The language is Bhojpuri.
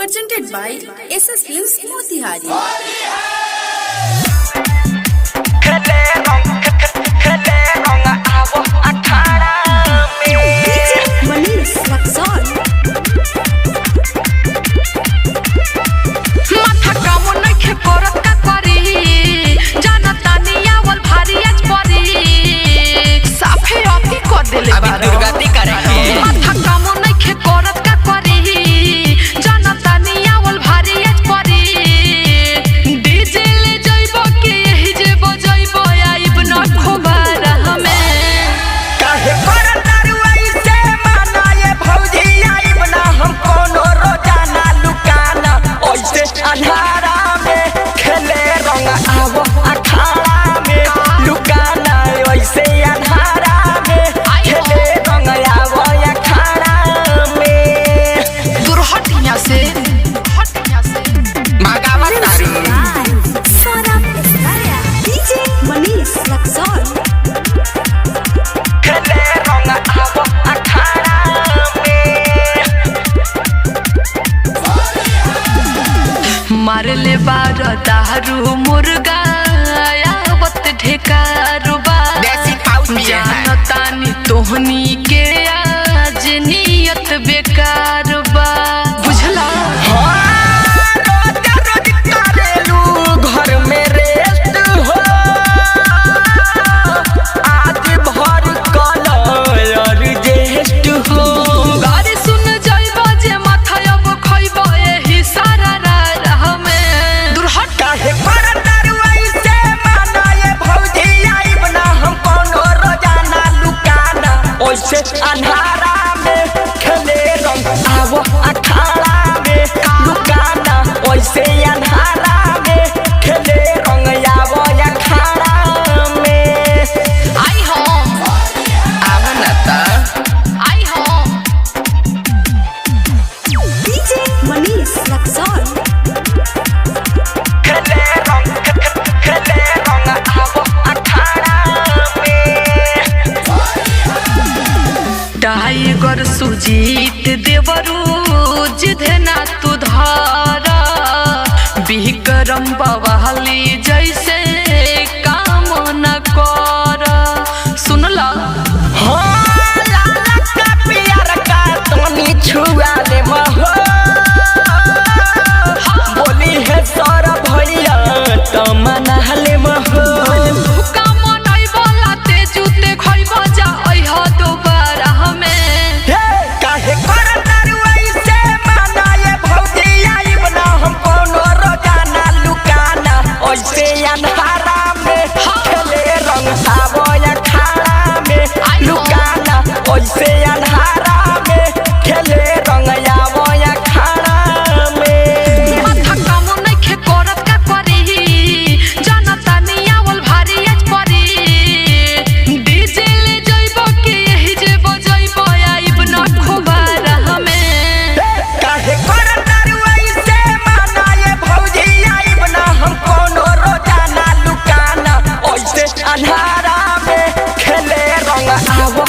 presented by SS Films Motihari. मारले बार दारू मुर्गा आवत ढेकारुबा जानतानी तोहनी के आज नियत बेकार बा बुझला घर में रेस्ट हो आज भर कलर जेस्ट हो गाड़ी सुन जाइबा जे माथा अब खइबा एही सारा राह में दुर्हट काहे करतारू ऐसे मानाए भौजी आइब ना हम कोनो रोजाना लुकाना ओइसे अंधारा में खेले रंग आवो अखाड़ा में लुकाना ओइसे अंधारा में खेले रंग आवो अखाड़ा में आई होम आवो ना ता आई होम DJ Manish Luxor. खेले रंग आवो अखाड़ा में टाइगर सुजीत देवरू जिधना तू धारा विक्रम बवाली जैसे काम न कर सुनला हाँ लाला का प्यार का तोनी छुआ ले महो बोली है सारा भैया तमना ले महो काम नहीं बोला ते जूते खइबा जा अइहा दोबारा हमें काहे करतारू ऐसे मानाए भौजी आइब ना हम कोनो रोजाना लुकाना ओइसे अंधारा में खेले रंग आवो अखाड़ा में लुकाना ओइसे अंधारा में खेले रंग आवो अखाड़ा में माथा काम नइखे करत का करी जनता नियावल भारी आज परी डीजे ले जइबो के एही जे बजइबो आइब न खोबारा हमें काहे करतारू ऐसे मानाए भौजी आइब ना हम कोनो रोजाना लुकाना ओइसे अंधारा में खेले रंग आवो